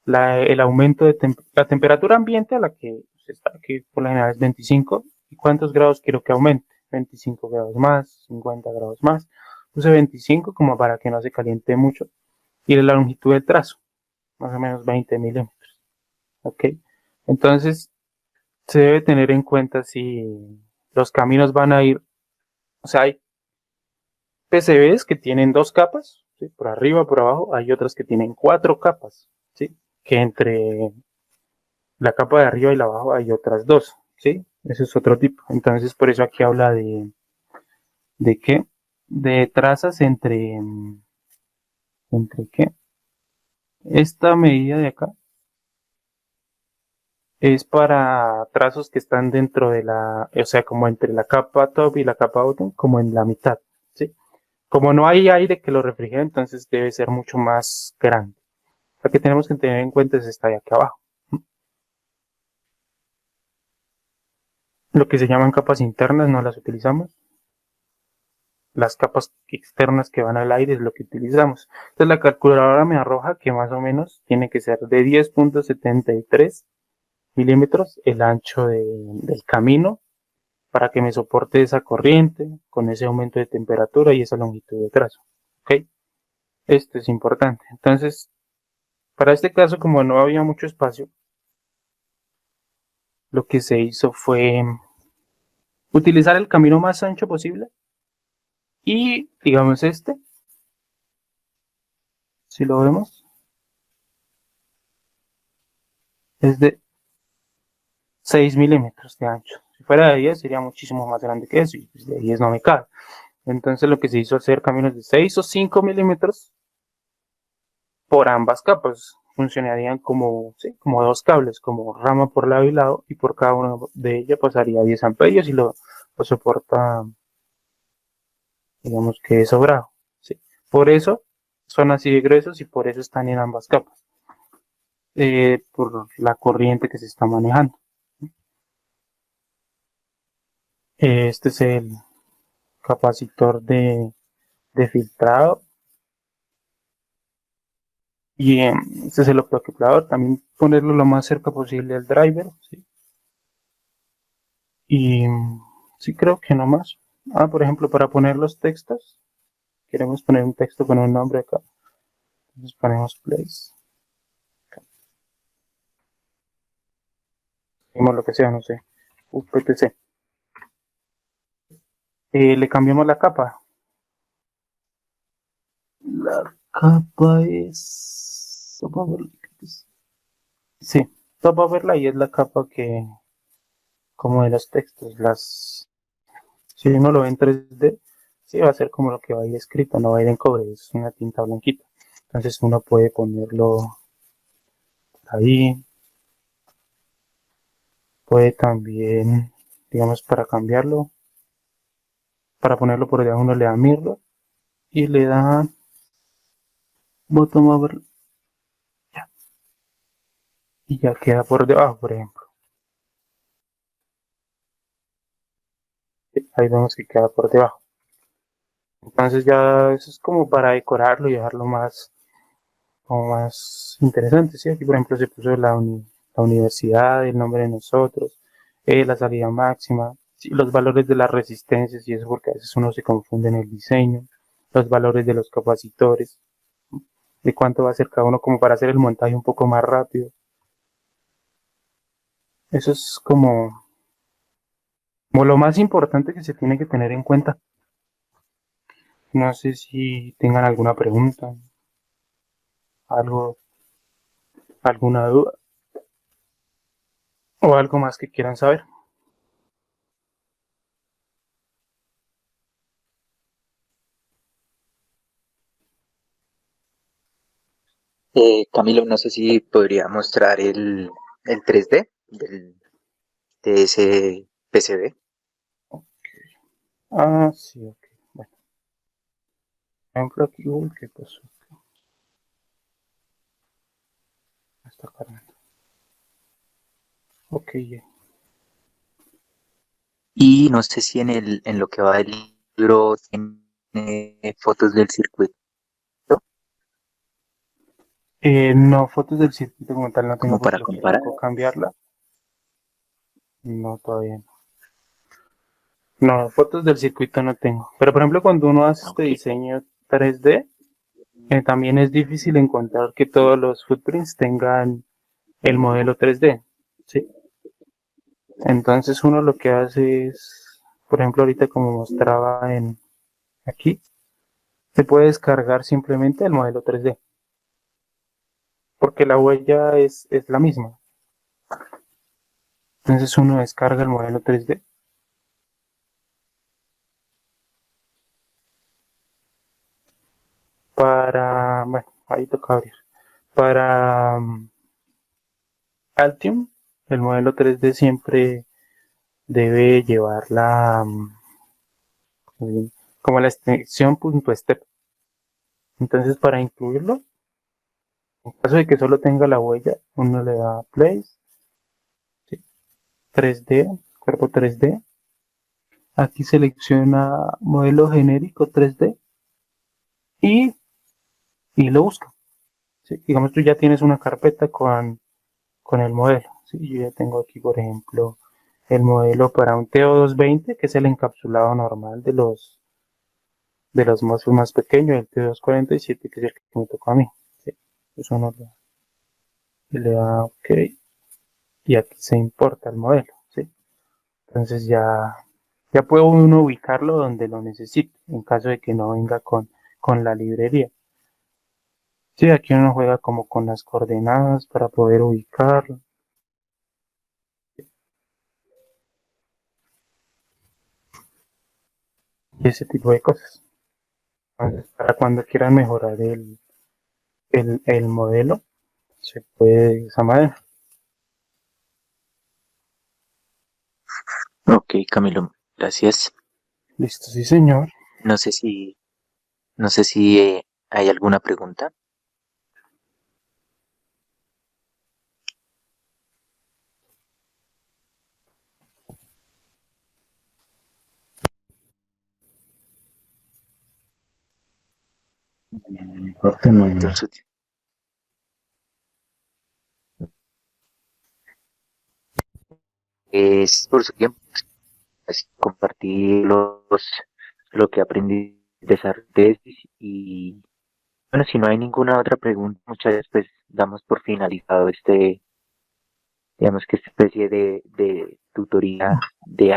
El aumento de la temperatura ambiente a la que se está aquí por la general es 25. ¿Y cuántos grados quiero que aumente? 25 grados más, 50 grados más. Puse 25 como para que no se caliente mucho. Y la longitud del trazo, más o menos 20 milímetros. ¿Ok? Entonces, se debe tener en cuenta si los caminos van a ir, o sea, hay PCBs que tienen dos capas, ¿sí? Por arriba, por abajo, hay otras que tienen cuatro capas, ¿sí? Que entre la capa de arriba y la de abajo hay otras dos, ¿sí? Ese es otro tipo. Entonces, por eso aquí habla ¿de qué? De trazas ¿entre qué? Esta medida de acá es para trazos que están dentro de la, o sea, como entre la capa top y la capa bottom, como en la mitad, ¿sí? Como no hay aire que lo refrigere, entonces debe ser mucho más grande. Lo que tenemos que tener en cuenta es esta de aquí abajo. Lo que se llaman capas internas no las utilizamos. Las capas externas que van al aire es lo que utilizamos. Entonces la calculadora me arroja que más o menos tiene que ser de 10.73 milímetros el ancho del camino para que me soporte esa corriente con ese aumento de temperatura y esa longitud de trazo. ¿Ok? Esto es importante. Entonces, para este caso, como no había mucho espacio, lo que se hizo fue utilizar el camino más ancho posible y, digamos, si lo vemos, es de 6 milímetros de ancho. Si fuera de 10 sería muchísimo más grande que eso y pues de 10 no me cabe. Entonces lo que se hizo hacer caminos de 6 o 5 milímetros por ambas capas. Funcionarían como, ¿sí? Como dos cables, como rama por lado y lado, y por cada uno de ellas pasaría 10 amperios y lo soporta, digamos que es sobrado. ¿Sí? Por eso son así de gruesos y por eso están en ambas capas, por la corriente que se está manejando. Este es el capacitor de filtrado y este es el optoacoplador. También ponerlo lo más cerca posible al driver, ¿sí? Y sí, creo que no más. Ah, por ejemplo, para poner los textos, queremos poner un texto con un nombre acá. Entonces ponemos place. Ponemos lo que sea, no sé. UPTC. Le cambiamos la capa. La capa es. Sí, top overlay es la capa que, como de los textos, si uno lo ve en 3D, sí va a ser como lo que va a ir escrito, no va a ir en cobre, es una tinta blanquita. Entonces uno puede ponerlo ahí, puede también, digamos, para cambiarlo, para ponerlo por debajo uno le da mirror y le da bottom over y ya queda por debajo, por ejemplo. Ahí vemos que queda por debajo. Entonces ya eso es como para decorarlo y dejarlo más, como más interesante, ¿sí? Aquí por ejemplo se puso la universidad, el nombre de nosotros, la salida máxima, ¿sí? Los valores de las resistencias y eso porque a veces uno se confunde en el diseño, los valores de los capacitores, de cuánto va a ser cada uno como para hacer el montaje un poco más rápido. Eso es como lo más importante que se tiene que tener en cuenta. No sé si tengan alguna pregunta, algo, alguna duda o algo más que quieran saber. Camilo, no sé si podría mostrar el 3D de ese PCB. Ah, sí, ok. Bueno, por ejemplo aquí, uy, ¿qué pasó? Está cargando. Ok, ya. Y no sé si en lo que va del libro tiene fotos del circuito, No, fotos del circuito como tal no tengo como porque para lo que comparar. tocó cambiarla. No, todavía no. No, fotos del circuito no tengo. Pero por ejemplo, cuando uno hace este Ok. diseño 3D, también es difícil encontrar que todos los footprints tengan el modelo 3D, ¿sí? Entonces uno lo que hace es, por ejemplo, ahorita como mostraba en aquí, se puede descargar simplemente el modelo 3D, porque la huella es la misma. Entonces uno descarga el modelo 3D para, bueno, ahí toca abrir, para Altium, El modelo 3D siempre debe llevar como la extensión .step. Entonces, para incluirlo, en caso de que solo tenga la huella, uno le da place, ¿sí? 3D, cuerpo 3D. Aquí selecciona modelo genérico 3D y, y lo busca. ¿Sí? Digamos, tú ya tienes una carpeta con el modelo. ¿Sí? Yo ya tengo aquí, por ejemplo, el modelo para un TO220, que es el encapsulado normal de los MOSFET más pequeños, el T247, que es el que me tocó a mí. ¿Sí? Eso uno le da OK y aquí se importa el modelo. ¿Sí? Entonces ya puede uno ubicarlo donde lo necesite, en caso de que no venga con la librería. Sí, aquí uno juega como con las coordenadas para poder ubicarlo. Y ese tipo de cosas. Entonces, para cuando quieran mejorar el modelo, se puede de esa manera. Ok, Camilo, gracias. Listo, sí, señor. No sé si, no sé si hay alguna pregunta. Corte no. Entonces, es por su tiempo. Pues, compartir lo que aprendí de esa tesis y bueno, si no hay ninguna otra pregunta, muchas veces pues damos por finalizado digamos que esta especie de tutoría de